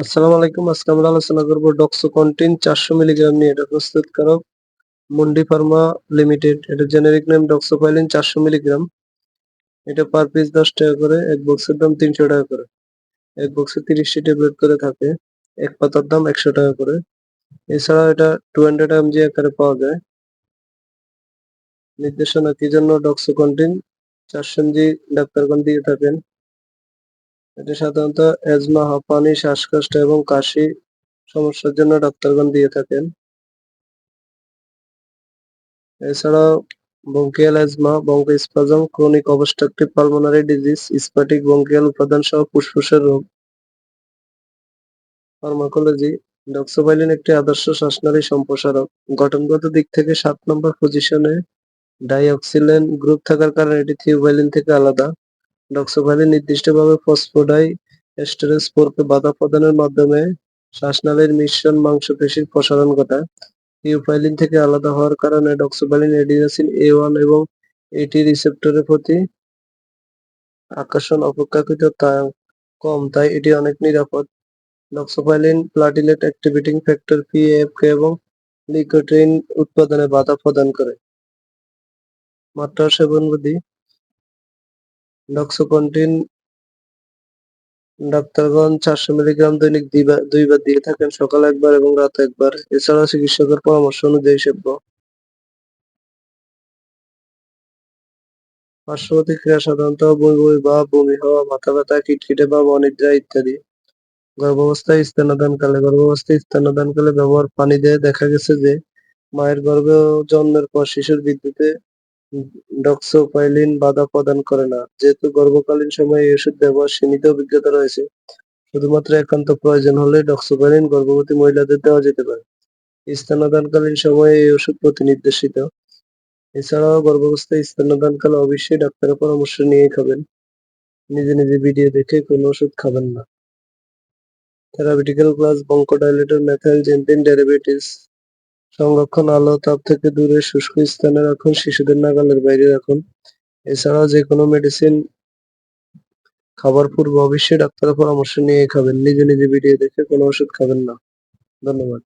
আসসালামু আলাইকুম। আজকে আমরা আলোচনা করব ডক্সোকন্টিন 400 মিলিগ্রাম নিয়ে। এটা প্রস্তুতকারক মুন্ডি ফার্মা লিমিটেড। এটা জেনেরিক নেম ডক্সোপাইলিন 400 মিলিগ্রাম। এটা পার পিস 10 টাকা করে। এক বক্সের দাম 300 টাকা করে। এক বক্সে 30টি ট্যাবলেট করে থাকে। এক পাতার দাম 100 টাকা করে। এছাড়া এটা 200 mg আকারে পাওয়া যায়। নির্দেশনা কি জন্য ডক্সোকন্টিন 400 mg ডাক্তারগণ দিয়ে থাকেন। এটা সাধারণত অ্যাজমা, হাঁপানি, শ্বাসকষ্ট এবং কাশি সমস্যার জন্য ডাক্তারগণ দিয়ে থাকেন। এছাড়াও bronchial asthma, bronchospasm, chronic obstructive pulmonary disease, স্ফটিক ব্রঙ্কিয়াল উপাদান সহ ফুসফুসের রোগ। ফার্মাকোলজি ডক্সোপাইলিন একটি আদর্শ শ্বাসনালী সম্প্রসারক। গঠনগত দিক থেকে 7 নম্বর পজিশনে ডাইঅক্সিলেন গ্রুপ থাকার কারণে এটি থিওবাইলিন থেকে আলাদা। ডক্সোপাইলিন নির্দিষ্টভাবে ফসফোডাই এস্টারেজ 4 কে বাধা প্রদানের মাধ্যমে শ্বাসনালীর মিশ্রণ মাংসপেশির প্রসারণ ঘটায়। থিওফাইলিন থেকে আলাদা হওয়ার কারণে ডক্সোপাইলিন এডিনোসিন A1 এবং AT রিসেপ্টরের প্রতি আকর্ষণ অপেক্ষাকৃত কম, তাই এটি অনেক নিরাপদ। ডক্সোপাইলিন প্লাটিলেট অ্যাক্টিভেটিং ফ্যাক্টর PAFK এবং লিউকোট্রিন উৎপাদনে বাধা প্রদান করে। মাত্রা ও সেবনবিধি ডক্সোকন্টিন ডাক্তারগণ 400 মিলিগ্রাম দৈনিক দুইবার দিয়ে থাকেন, সকালে একবার এবং রাতে একবার। এছাড়াও চিকিৎসকের পরামর্শ অনুযায়ী সেব্য। পার্শ্ব প্রতিক্রিয়া সাধারণত বমি ভাব, বমি হওয়া, মাথা ব্যথা, খিটখিটে ভাব, অনিদ্রা ইত্যাদি। গর্ভাবস্থায় ব্যবহার পানি দিয়ে দেখা গেছে যে মায়ের গর্ভে জন্মের পর শিশুর বৃদ্ধিতে ডক্সোপাইলিন বাধা প্রদান করে না। যেহেতু গর্ভকালীন সময়ে এই ওষুধ ব্যবহার সীমিত অভিজ্ঞতা রয়েছে, শুধুমাত্র একান্ত প্রয়োজন হলে ডক্সোপাইলিন গর্ভবতী মহিলাদের দেওয়া যেতে পারে। স্তন্যদানকালীন সময়ে এই ওষুধ প্রতিনির্দেশিত। এছাড়াও গর্ভাবস্থায় স্তন্যদানকালে অবশ্যই ডাক্তারের পরামর্শ নিয়েই খাবেন। নিজে নিজে ভিডিও দেখে কোনো ওষুধ খাবেন না। Therapeutical class bronchodilator methylxanthine derivatives. সংরক্ষণ আলো তাপ থেকে দূরে শুষ্ক স্থানে রাখুন, শিশুদের নাগালের বাইরে রাখুন। এছাড়াও যে কোনো মেডিসিন খাবার পূর্বে অবশ্যই ডাক্তারের পরামর্শ নিয়ে খাবেন। নিজে নিজে ভিডিও দেখে কোনো ওষুধ খাবেন না। ধন্যবাদ।